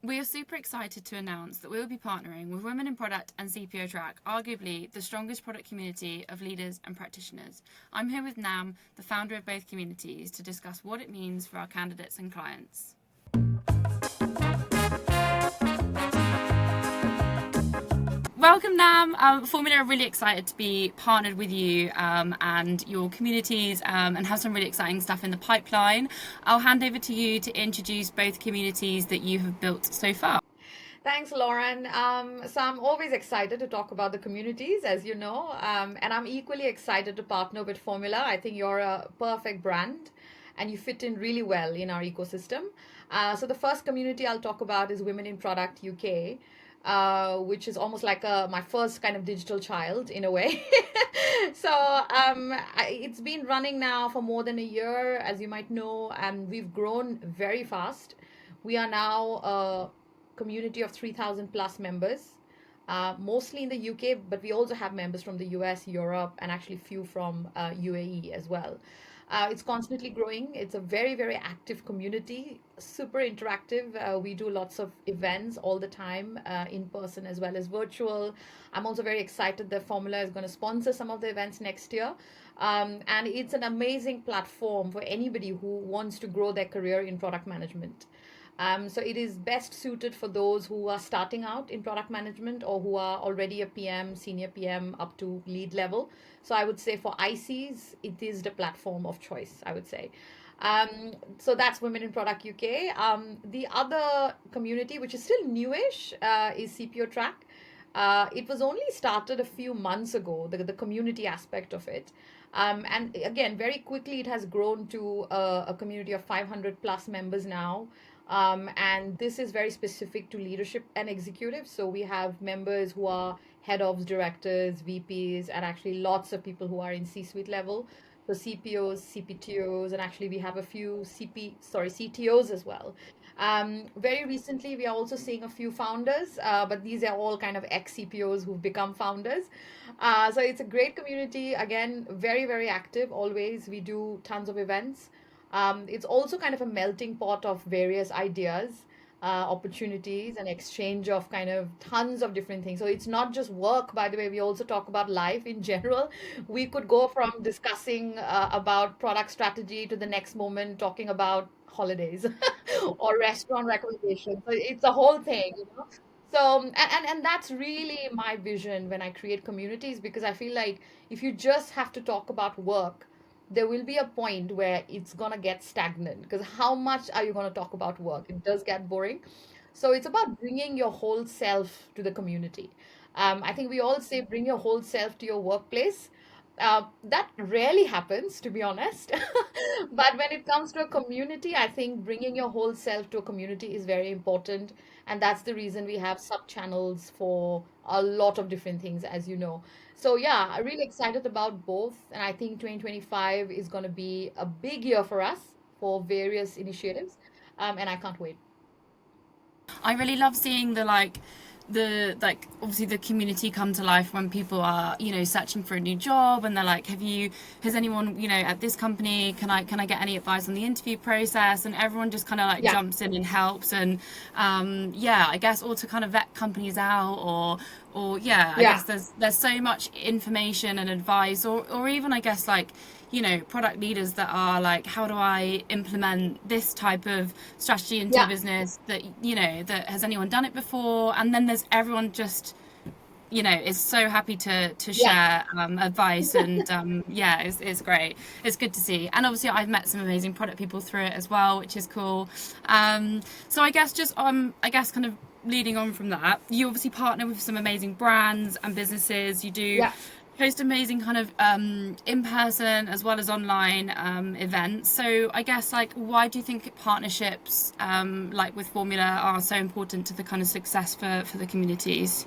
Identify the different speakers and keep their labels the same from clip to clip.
Speaker 1: We are super excited to announce that we will be partnering with Women in Product and CPO Track, arguably the strongest product community of leaders and practitioners. I'm here with Nam, the founder of both communities, to discuss what it means for our candidates and clients. Welcome, Nam. Formula are really excited to be partnered with you and your communities and have some really exciting stuff in the pipeline. I'll hand over to you to introduce both communities that you have built so far.
Speaker 2: Thanks, Lauren. So I'm always excited to talk about the communities, as you know, and I'm equally excited to partner with Formula. I think you're a perfect brand and you fit in really well in our ecosystem. So the first community I'll talk about is Women in Product UK. Which is almost like my first kind of digital child in a way. It's been running now for more than a year, as you might know, and we've grown very fast. We are now a community of 3,000 plus members, mostly in the UK, but we also have members from the US, Europe, and actually few from UAE as well. It's constantly growing. It's a very, very active community, super interactive. We do lots of events all the time, in person as well as virtual. I'm also very excited that Formula is going to sponsor some of the events next year. And it's an amazing platform for anybody who wants to grow their career in product management. So it is best suited for those who are starting out in product management or who are already a PM, senior PM up to lead level. So I would say for ICs, it is the platform of choice, I would say. So that's Women in Product UK. The other community, which is still newish, is CPO Track. It was only started a few months ago, the community aspect of it. And again, very quickly, it has grown to a community of 500 plus members now. And this is very specific to leadership and executives. So we have members who are head ofs, directors, VPs, and actually lots of people who are in C-suite level. So CPOs, CPTOs, and actually we have a few CTOs as well. Very recently, we are also seeing a few founders, but these are all kind of ex-CPOs who've become founders. So it's a great community. Again, very, very active always. We do tons of events. It's also kind of a melting pot of various ideas, opportunities, and exchange of kind of tons of different things. So it's not just work, by the way, we also talk about life in general. We could go from discussing about product strategy to the next moment talking about holidays or restaurant recommendations. So it's a whole thing, you know. So, and that's really my vision when I create communities because I feel like if you just have to talk about work, there will be a point where it's going to get stagnant because how much are you going to talk about work? It does get boring. So it's about bringing your whole self to the community. I think we all say bring your whole self to your workplace. That rarely happens, to be honest. But when it comes to a community, I think bringing your whole self to a community is very important. And that's the reason we have sub channels for a lot of different things, as you know. So, yeah, I'm really excited about both. And I think 2025 is going to be a big year for us for various initiatives. And I can't wait.
Speaker 1: I really love seeing the obviously the community come to life when people are searching for a new job and they're like, has anyone at this company, can I get any advice on the interview process, and everyone just kind of like
Speaker 2: Yeah,
Speaker 1: jumps in and helps. And yeah, I guess, or to kind of vet companies out, or yeah, I
Speaker 2: yeah,
Speaker 1: guess there's so much information and advice, or even I guess like product leaders that are like, how do I implement this type of strategy into a
Speaker 2: yeah,
Speaker 1: business that that has anyone done it before? And then there's everyone just is so happy to
Speaker 2: yeah.
Speaker 1: share advice, and yeah, it's great. It's good to see. And obviously I've met some amazing product people through it as well, which is cool. So I guess just I guess kind of leading on from that, you obviously partner with some amazing brands and businesses. You do
Speaker 2: Yeah.
Speaker 1: host amazing kind of in-person as well as online events. So I guess, like, why do you think partnerships like with Formula are so important to the kind of success for the communities?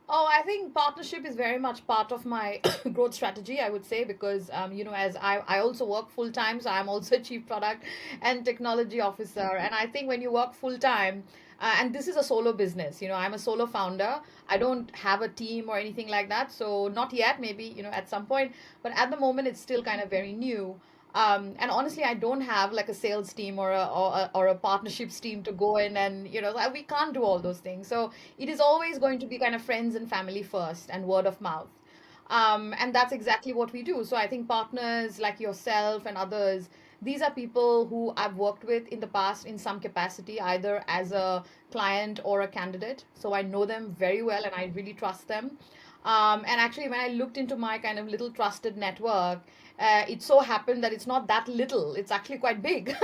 Speaker 2: Oh, I think partnership is very much part of my growth strategy, I would say, because, as I also work full time, so I'm also chief product and technology officer. And I think when you work full time, and this is a solo business, I'm a solo founder. I don't have a team or anything like that. So not yet, maybe, at some point, but at the moment, it's still kind of very new. And honestly, I don't have like a sales team or a partnerships team to go in and, like, we can't do all those things. So it is always going to be kind of friends and family first and word of mouth. And that's exactly what we do. So I think partners like yourself and others, these are people who I've worked with in the past in some capacity, either as a client or a candidate. So I know them very well and I really trust them. And actually, when I looked into my kind of little trusted network, it so happened that it's not that little, it's actually quite big.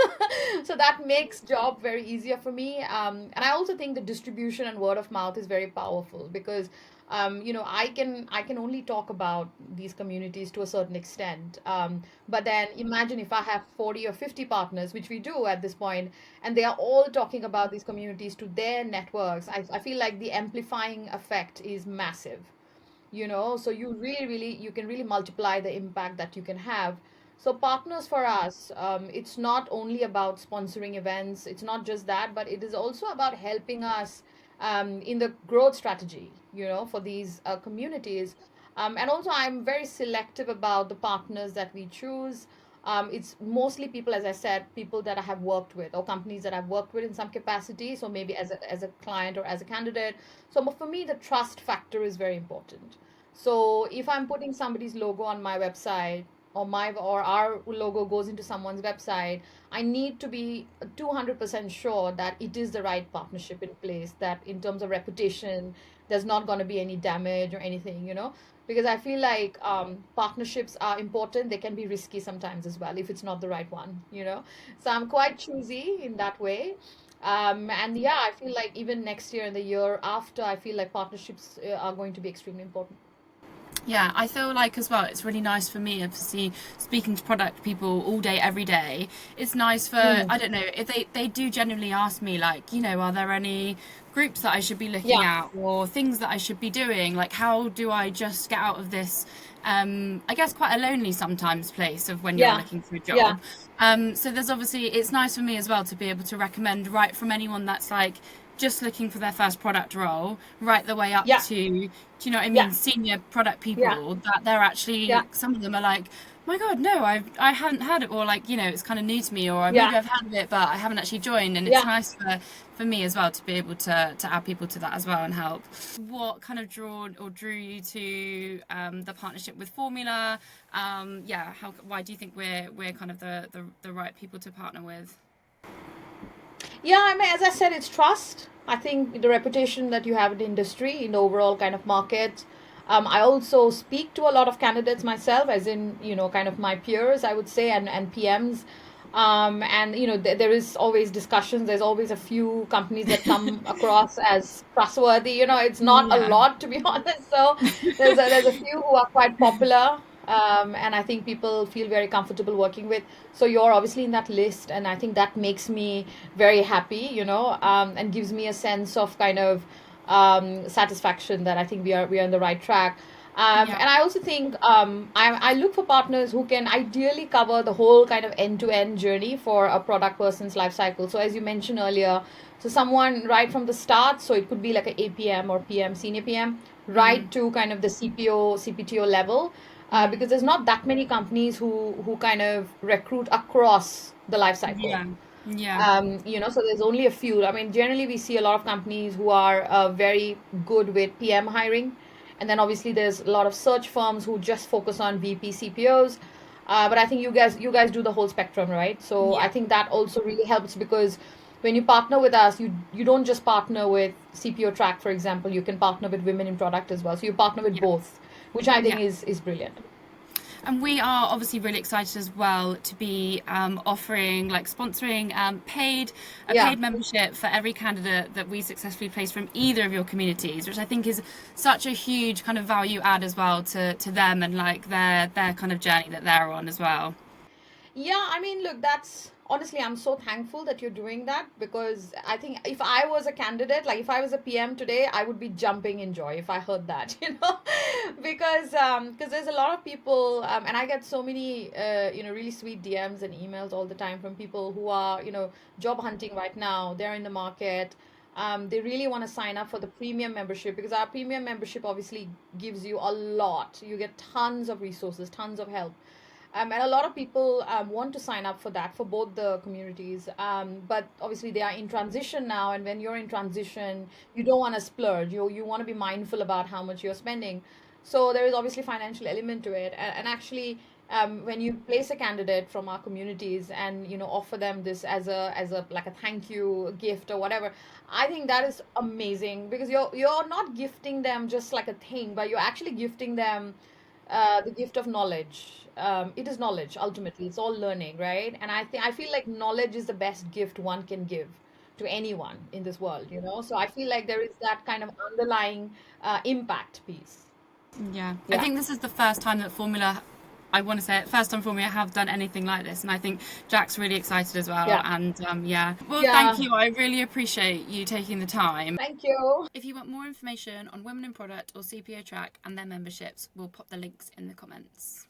Speaker 2: So that makes job very easier for me. And I also think the distribution and word of mouth is very powerful because I can only talk about these communities to a certain extent. But then imagine if I have 40 or 50 partners, which we do at this point, and they are all talking about these communities to their networks. I feel like the amplifying effect is massive. So you can really multiply the impact that you can have. So partners for us, it's not only about sponsoring events, it's not just that, but it is also about helping us in the growth strategy, for these communities. And also I'm very selective about the partners that we choose. It's mostly people, as I said, people that I have worked with or companies that I've worked with in some capacity. So maybe as a client or as a candidate. So for me, the trust factor is very important. So if I'm putting somebody's logo on my website or our logo goes into someone's website, I need to be 200% sure that it is the right partnership in place, that in terms of reputation, there's not going to be any damage or anything. Because I feel like partnerships are important. They can be risky sometimes as well if it's not the right one. So I'm quite choosy in that way. And yeah, I feel like even next year and the year after, I feel like partnerships are going to be extremely important.
Speaker 1: Yeah, I feel like as well, it's really nice for me, obviously, speaking to product people all day, every day. It's nice for,
Speaker 2: Mm.
Speaker 1: I don't know, if they do genuinely ask me, like, are there any groups that I should be looking
Speaker 2: Yeah,
Speaker 1: at or things that I should be doing? Like, how do I just get out of this, I guess, quite a lonely sometimes place of when you're
Speaker 2: yeah,
Speaker 1: looking for a
Speaker 2: yeah,
Speaker 1: job? So there's obviously, it's nice for me as well to be able to recommend right from anyone that's like, just looking for their first product role, right the way up
Speaker 2: yeah,
Speaker 1: to, do you know what I
Speaker 2: yeah,
Speaker 1: mean, senior product
Speaker 2: yeah,
Speaker 1: people that they're
Speaker 2: yeah,
Speaker 1: actually, some of them are like, my God, no, I haven't heard it, or like, it's kind of new to me, or
Speaker 2: yeah,
Speaker 1: maybe I've heard of it, but I haven't actually joined. And it's
Speaker 2: yeah.
Speaker 1: nice for me as well to be able to add people to that as well and help. What kind of drew you to the partnership with Formula? Yeah, why do you think we're kind of the right people to partner with?
Speaker 2: Yeah, I mean, as I said, it's trust. I think the reputation that you have in the industry, in the overall kind of market. I also speak to a lot of candidates myself, as in, kind of my peers, I would say, and PMs. And, there is always discussions. There's always a few companies that come across as trustworthy. It's not a
Speaker 1: Yeah.
Speaker 2: lot, to be honest. So there's a few who are quite popular. And I think people feel very comfortable working with. So you're obviously in that list, and I think that makes me very happy, and gives me a sense of kind of satisfaction that I think we are on the right track.
Speaker 1: Yeah.
Speaker 2: And I also think I look for partners who can ideally cover the whole kind of end-to-end journey for a product person's life cycle. So as you mentioned earlier, so someone right from the start, so it could be like a APM or PM, senior PM, right
Speaker 1: Mm,
Speaker 2: to kind of the CPO, CPTO level,
Speaker 1: mm,
Speaker 2: because there's not that many companies who kind of recruit across the life cycle.
Speaker 1: yeah. Yeah.
Speaker 2: So there's only a few. I mean, generally we see a lot of companies who are very good with PM hiring, and then obviously there's a lot of search firms who just focus on VP CPOs. But I think you guys do the whole spectrum, right? So I
Speaker 1: Yeah.
Speaker 2: think that also really helps because when you partner with us, you don't just partner with CPO Track, for example. You can partner with women in product as well. So you partner with
Speaker 1: Yeah.
Speaker 2: both, which I think
Speaker 1: Yeah.
Speaker 2: is brilliant.
Speaker 1: And we are obviously really excited as well to be offering, like sponsoring a
Speaker 2: Yeah.
Speaker 1: paid membership for every candidate that we successfully place from either of your communities, which I think is such a huge kind of value add as well to them and like their kind of journey that they're on as well.
Speaker 2: Yeah, I mean, look, that's honestly, I'm so thankful that you're doing that because I think if I was a candidate, like if I was a PM today, I would be jumping in joy if I heard that, because there's a lot of people, and I get so many, really sweet DMs and emails all the time from people who are, job hunting right now. They're in the market. They really want to sign up for the premium membership because our premium membership obviously gives you a lot. You get tons of resources, tons of help. And a lot of people want to sign up for that for both the communities. But obviously they are in transition now, and when you're in transition, you don't want to splurge. You want to be mindful about how much you're spending. So there is obviously financial element to it, and actually. When you place a candidate from our communities and offer them this as a like a thank you gift or whatever, I think that is amazing, because you're not gifting them just like a thing, but you're actually gifting them the gift of knowledge. It is knowledge ultimately. It's all learning, right? And I feel like knowledge is the best gift one can give to anyone in this world. So I feel like there is that kind of underlying impact piece.
Speaker 1: Yeah, I
Speaker 2: Yeah.
Speaker 1: think this is the first time that Formula, I want to say it, first time Formula have done anything like this, and I think Jack's really excited as well.
Speaker 2: Yeah.
Speaker 1: And yeah, well, thank
Speaker 2: Yeah.
Speaker 1: you. I really appreciate you taking the time.
Speaker 2: Thank you.
Speaker 1: If you want more information on Women in Product or CPO Track and their memberships, we'll pop the links in the comments.